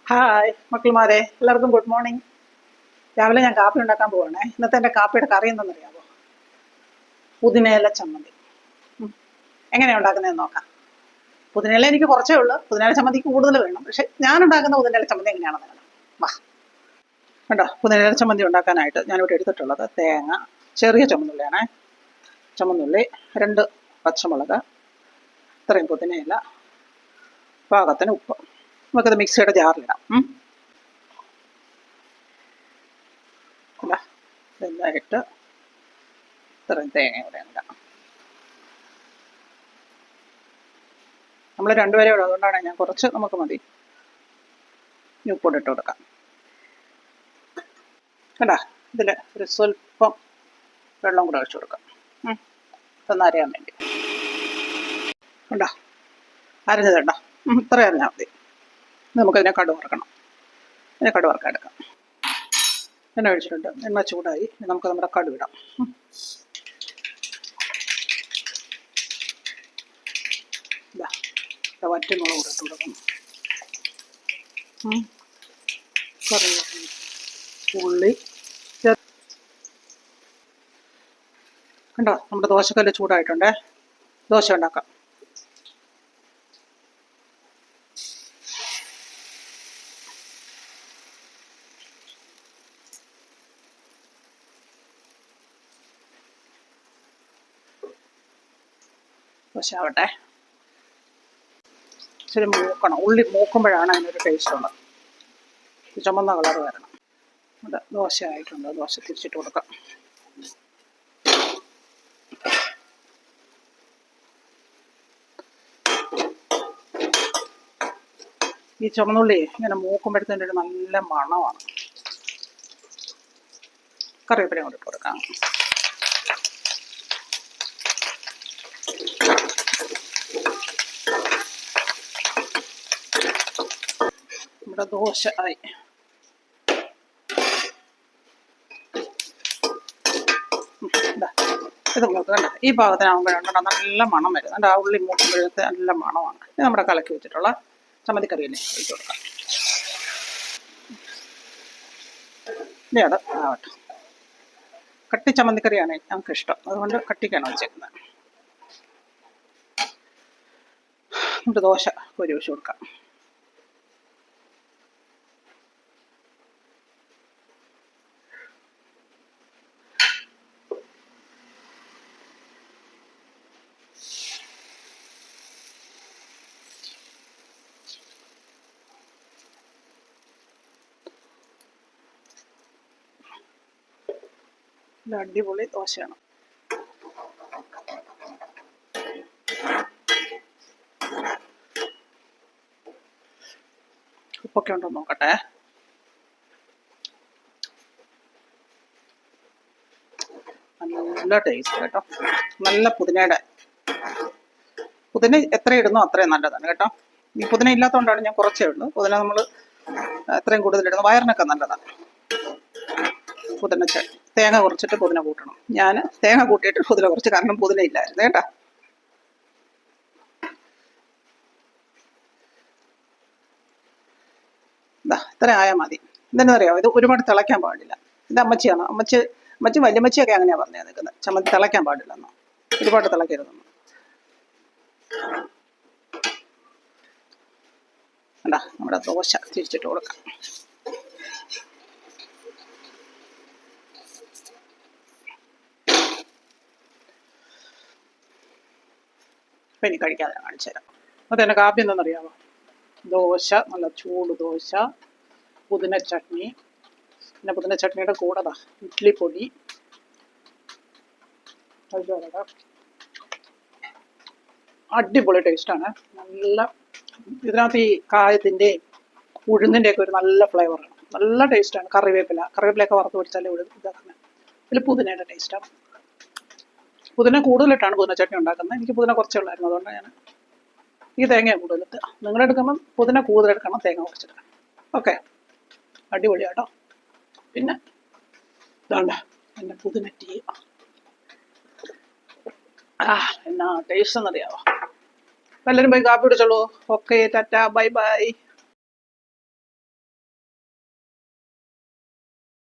Hi മക്കളുമാരെ, എല്ലാവർക്കും good morning. രാവിലെ ഞാൻ കാപ്പി ഉണ്ടാക്കാൻ പോവാണേ. ഇന്നത്തെ എൻ്റെ കാപ്പിയുടെ കറി എന്തെന്നറിയാമോ? പുതിനയില ചമ്മന്തി. എങ്ങനെയാണ് ഉണ്ടാക്കുന്നതെന്ന് നോക്കാം. പുതിനയില എനിക്ക് കുറച്ചേ ഉള്ളൂ, പുതിനയില ചമ്മന്തിക്ക് കൂടുതൽ വേണം. പക്ഷെ ഞാൻ ഉണ്ടാക്കുന്ന പുതിനയില ചമ്മന്തി എങ്ങനെയാണെന്ന് കാണാം. വാ കേട്ടോ. പുതിനയില ചമ്മന്തി ഉണ്ടാക്കാനായിട്ട് ഞാനിവിടെ എടുത്തിട്ടുള്ളത് തേങ്ങ, ചെറിയ ചുമന്നുള്ളിയാണേ, ചുമന്നുള്ളി, 2 പച്ചമുളക്, ഇത്രയും പുതിനയില, പാകത്തിന് ഉപ്പ്. നമുക്കത് മിക്സിയുടെ ജാറിലിടാം. ഇതായിട്ട് ഇത്രയും തേങ്ങ ഇവിടെ ഇടാം. നമ്മൾ രണ്ടുപേരേ ഉള്ളൂ, അതുകൊണ്ടാണ് ഞാൻ കുറച്ച് നമുക്ക് മതി. ഉപ്പൊടി ഇട്ട് കൊടുക്കാം കേട്ടാ. ഇതിൽ ഒരു സ്വല്പം വെള്ളം കൂടെ ഒഴിച്ചു കൊടുക്കാം, ഒന്ന് അരയാൻ വേണ്ടി. കണ്ടാ, അരഞ്ഞതണ്ട, ഇത്ര അരഞ്ഞാൽ മതി. നമുക്കതിനെ കടുക് വറുക്കണം. അതിനെ കടുക് വറുക്കാൻ എടുക്കാം. എണ്ണ ഒഴിച്ചിട്ടുണ്ട്, എണ്ണ ചൂടായി. നമുക്ക് നമ്മുടെ കടുക് ഇടാം. വറ്റമുളക് കൂടെ ഇട്ട് കൊടുക്കണം. ഉള്ളി കണ്ടോ, നമ്മുടെ ദോശക്കല്ല് ചൂടായിട്ടുണ്ടേ. ദോശ ഉണ്ടാക്കാം. ദോശ ആവട്ടെ. ഇച്ചിരി മൂക്കണം. ഉള്ളി മൂക്കുമ്പോഴാണ് അതിനൊരു ടേസ്റ്റ് ഉള്ളത്. ചുമന്ന കളർ വരണം. ഇവിടെ ദോശ ആയിട്ടുണ്ട്. ദോശ തിരിച്ചിട്ട് കൊടുക്കാം. ഈ ചുമന്നുള്ളി ഇങ്ങനെ മൂക്കുമ്പോഴത്തേൻ്റെ ഒരു നല്ല മണമാണ്. കറിവേപ്പിലയും കൂടെ ഇട്ട് കൊടുക്കാം. നമ്മുടെ ദോശ ആയി. ഇത് മൂക്കണ്ട. ഈ പാകത്തിനാകുമ്പോഴുണ്ടോ നല്ല മണം വരും. ആ ഉള്ളി മൂക്കുമ്പോഴത്തെ നല്ല മണമാണ്. ഇത് നമ്മുടെ കലക്കി വെച്ചിട്ടുള്ള ചമ്മന്തിക്കറിയല്ലേ ഒഴിച്ച് കൊടുക്കാം. ഇനി അത് ആവട്ടെ. കട്ടി ചമ്മന്തിക്കറിയാണ് ഞങ്ങൾക്ക് ഇഷ്ടം, അതുകൊണ്ട് കട്ടിക്കാണ് വെച്ചേക്കുന്നത്. നമുക്ക് ദോശ കോരി ഒഴിച്ച് കൊടുക്കാം. ഇത് അടിപൊളി ദോശയാണ്. ഉപ്പൊക്കെ ഉണ്ടോ നോക്കട്ടെ. നല്ല ടേസ്റ്റ് കേട്ടോ. നല്ല പുതിന എത്ര ഇടുന്നോ അത്രയും നല്ലതാണ് കേട്ടോ. ഈ പുതിന ഇല്ലാത്തതുകൊണ്ടാണ് ഞാൻ കുറച്ചേ ഉള്ളൂ. പുതിന നമ്മൾ എത്രയും കൂടുതലിടുന്നു വയറിനൊക്കെ നല്ലതാണ്. പുതിന തേങ്ങ കുറച്ചിട്ട് പുതിന കൂട്ടണം. ഞാൻ തേങ്ങ കൂട്ടിയിട്ട് പുതിന കുറച്ച്, കാരണം പുതിന ഇല്ലായിരുന്നു കേട്ടോ. ഇത്ര ആയാൽ മതി. ഇതെന്താ അറിയാമോ, ഇത് ഒരുപാട് തിളയ്ക്കാൻ പാടില്ല. ഇത് അമ്മച്ചിയാണ്. അമ്മച്ചി വല്യമ്മച്ചിയൊക്കെ അങ്ങനെയാണ് പറഞ്ഞത് നിൽക്കുന്നത്. ചമ്മന്തി തിളയ്ക്കാൻ പാടില്ലെന്നോ, ഒരുപാട് തിളക്കരുതെന്നോ. കണ്ടാ, നമ്മുടെ ദോശ തിരിച്ചിട്ട് കൊടുക്കാം. അപ്പം ഇനി കഴിക്കാതെ കാണിച്ചു തരാം. അതെന്നെ കാപ്പി എന്താണെന്നറിയാമോ? ദോശ, നല്ല ചൂട് ദോശ, പുതിന ചട്നി, പിന്നെ പുതിന ചട്നിയുടെ കൂടെ ഇഡ്ഡലിപ്പൊടി, അടിപൊളി ടേസ്റ്റാണ്. നല്ല ഇതിനകത്ത് ഈ കായത്തിൻ്റെയും ഉഴുന്നിൻ്റെയൊക്കെ ഒരു നല്ല ഫ്ലേവറാണ്. നല്ല ടേസ്റ്റാണ്. കറിവേപ്പിലയൊക്കെ വറുത്ത് പിടിച്ചാലേ ഇതാക്കുന്നത്. ഇതിൽ പുതിനയുടെ ടേസ്റ്റാണ്. പുതിന കൂടുതലിട്ടാണ് പുതിന ചട്നി ഉണ്ടാക്കുന്നത്. എനിക്ക് പുതിന കുറച്ചേ ഉള്ളായിരുന്നു, അതുകൊണ്ടാണ് ഞാൻ ഈ തേങ്ങ കൂടുതലിട്ട്. നിങ്ങളെടുക്കുമ്പം പുതിന കൂടുതലെടുക്കണം, തേങ്ങ കുറച്ചെടുക്കണം. ഓക്കെ, അടിപൊളിയാട്ടോ. പിന്നെ ഇതാണ്ട എൻ്റെ പുതിന ടീ. എന്നാ ടേസ്റ്റ് എന്നറിയാവോ? എല്ലാവരും പോയി കാപ്പി കുടിച്ചോളൂ. Okay, tata, bye by.